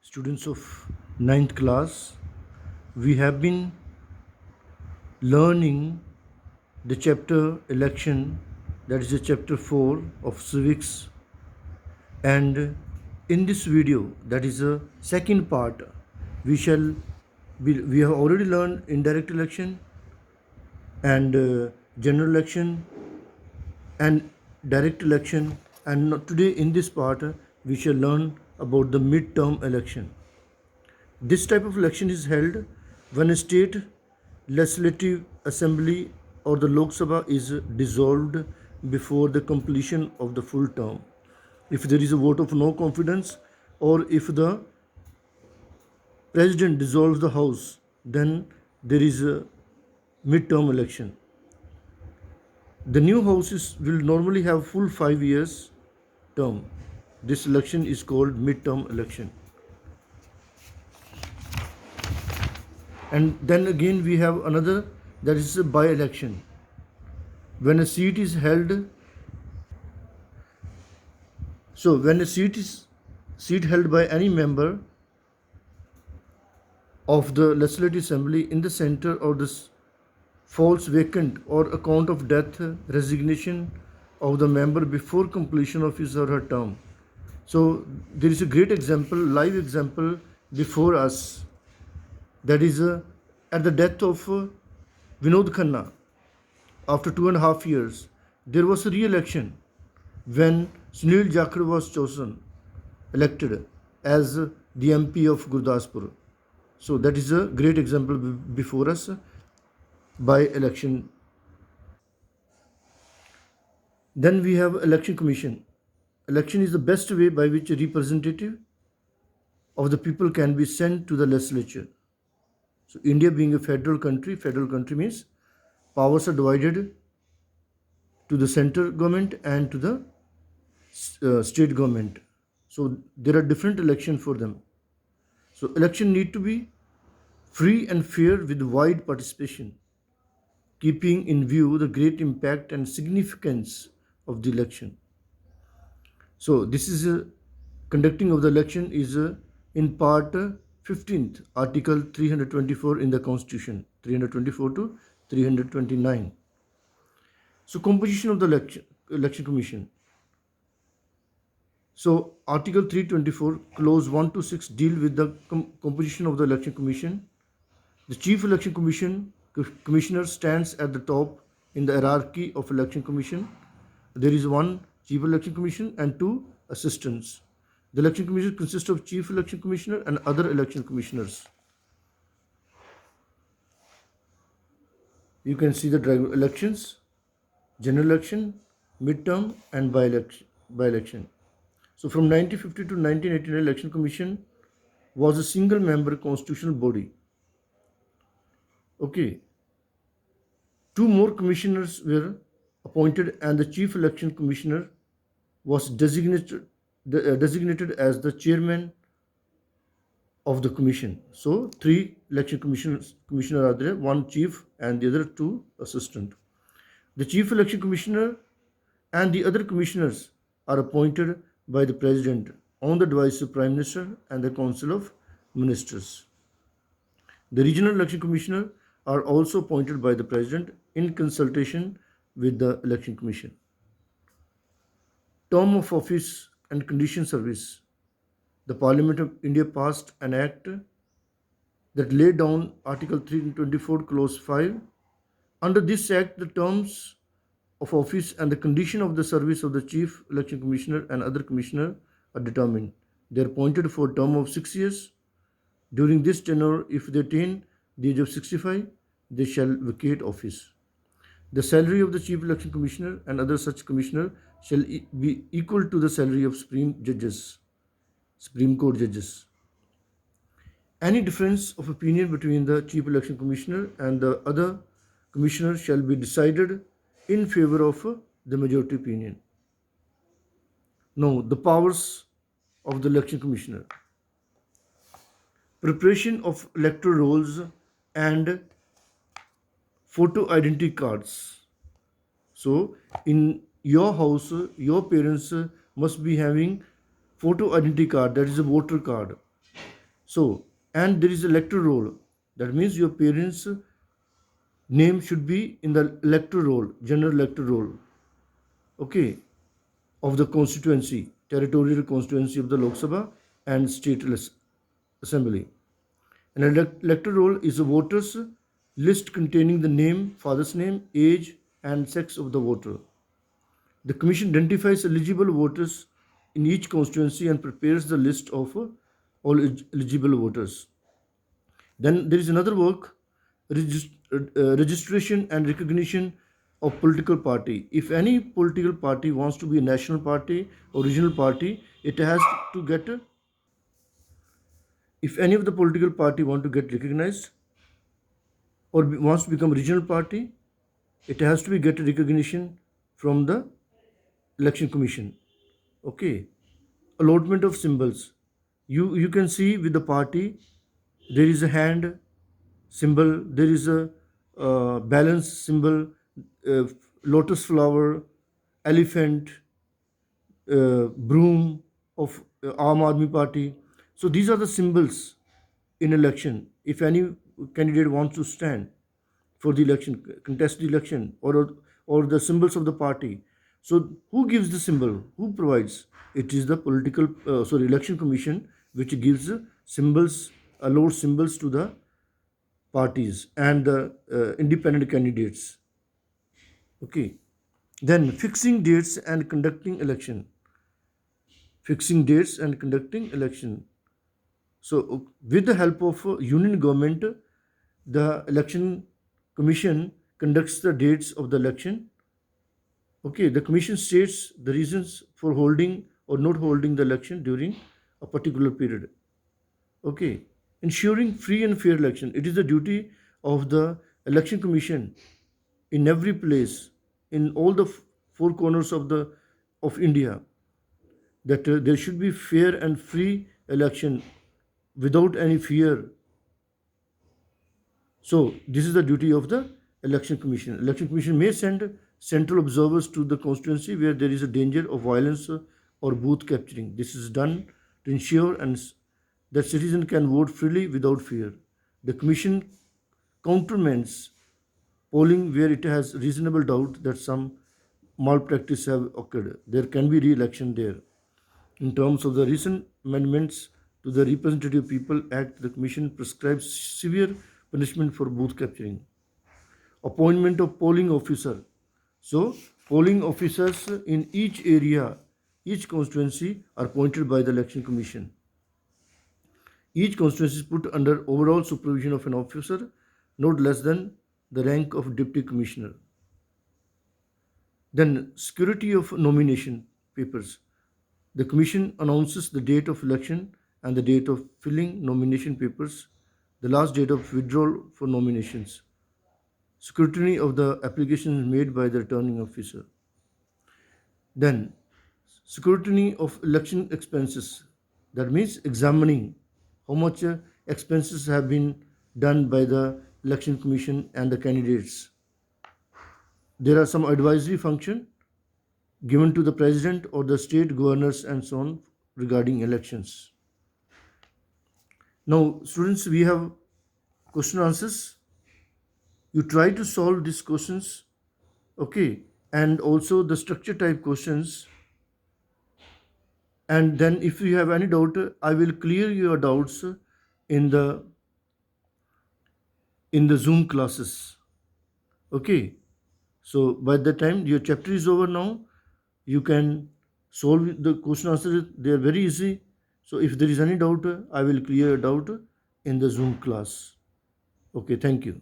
students of ninth class, we have been learning the chapter election, that is the chapter 4 of civics, and in this video, that is the second part, we shall we have already learned indirect election and general election and direct election, and today in this part we shall learn about the mid-term election. This type of election is held when a state legislative assembly or the Lok Sabha is dissolved before the completion of the full term. If there is a vote of no confidence or if the president dissolves the house, then there is a mid-term election. The new houses will normally have full 5 years term. This election is called mid-term election. And then again we have another, that is a by-election. When a seat is held, when a seat held by any member of the legislative assembly in the center or this falls vacant or account of death, resignation of the member before completion of his or her term. So there is a great example, live example before us. That is at the death of Vinod Khanna, after 2.5 years, there was a re-election when Sunil Jakhar was elected as the MP of Gurdaspur. So that is a great example before us by election. Then we have election commission. Election is the best way by which a representative of the people can be sent to the legislature. So India being a federal country means powers are divided to the central government and to the state government. So there are different elections for them. So election need to be free and fair with wide participation, keeping in view the great impact and significance of the election. So this is conducting of the election is in part 15th, Article 324 in the Constitution, 324 to 329. So composition of the election commission. So Article 324, Clause 1 to 6 deal with the composition of the election commission. The Chief Election Commissioner stands at the top in the hierarchy of election commission. There is one Chief Election Commissioner and two assistants. The election commission consists of Chief Election Commissioner and other election commissioners. You can see the elections, general election, mid-term and by-election. So from 1950 to 1989, Election Commission was a single member constitutional body. Okay. Two more commissioners were appointed and the Chief Election Commissioner was designated as the chairman of the commission. So three election commissioners are there, one chief and the other two assistant. The Chief Election Commissioner and the other commissioners are appointed by the President on the advice of Prime Minister and the Council of Ministers. The Regional Election Commissioner are also appointed by the President in consultation with the Election Commission. Term of office and condition service. The Parliament of India passed an act that laid down Article 324, Clause 5. Under this act, the terms of office and the condition of the service of the Chief Election Commissioner and other commissioner are determined. They are appointed for a term of 6 years. During this tenure, if they attain the age of 65, they shall vacate office. The salary of the Chief Election Commissioner and other such commissioner shall be equal to the salary of Supreme Court judges. Any difference of opinion between the Chief Election Commissioner and the other commissioner shall be decided in favor of the majority opinion. Now, the powers of the Election Commissioner. Preparation of electoral rolls and photo identity cards. So, in your house, your parents must be having photo identity card, that is a voter card. So, and there is electoral roll. That means your parents name should be in the electoral roll, general electoral roll, okay, of the constituency, territorial constituency of the Lok Sabha and state assembly. An electoral roll is a voters list containing the name, father's name, age, and sex of the voter. The commission identifies eligible voters in each constituency and prepares the list of all eligible voters. Then there is another work, registration and recognition of political party. If any political party wants to be a national party or regional party, it has to get. If any of the political party want to get recognized or wants to become a regional party, it has to be get recognition from the election commission. Okay, allotment of symbols. You can see with the party there is a hand symbol, there is a balance symbol, uh, lotus flower, elephant, broom of Aam Aadmi Party. So these are the symbols in election. If any candidate wants to stand for the election, contest the election, or the symbols of the party. So who gives the symbol? Who provides? It is the election commission which gives symbols, allows symbols to the parties and the independent candidates. Okay. Then fixing dates and conducting election. Fixing dates and conducting election. So with the help of union government, the election commission conducts the dates of the election. Okay, the commission states the reasons for holding or not holding the election during a particular period. Okay, ensuring free and fair election. It is the duty of the election commission in every place, in all the four corners of India, that there should be fair and free election without any fear. So this is the duty of the election commission. Election commission may send central observers to the constituency where there is a danger of violence or booth capturing. This is done to ensure that citizens can vote freely without fear. The commission countermands polling where it has reasonable doubt that some malpractice have occurred. There can be re-election there. In terms of the recent amendments to the Representative People Act, the Commission prescribes severe punishment for booth capturing. Appointment of polling officer. So, polling officers in each area, each constituency are appointed by the Election Commission. Each constituency is put under overall supervision of an officer not less than the rank of Deputy Commissioner. Then, security of nomination papers. The Commission announces the date of election and the date of filling nomination papers, the last date of withdrawal for nominations. Scrutiny of the applications made by the returning officer. Then, scrutiny of election expenses. That means examining how much expenses have been done by the election commission and the candidates. There are some advisory function given to the president or the state governors and so on regarding elections. Now, students, we have question answers. You try to solve these questions, okay, and also the structure type questions. And then, if you have any doubt, I will clear your doubts in the Zoom classes. Okay. So by the time your chapter is over now, you can solve the question answers. They are very easy. So if there is any doubt, I will clear a doubt in the Zoom class. Okay, thank you.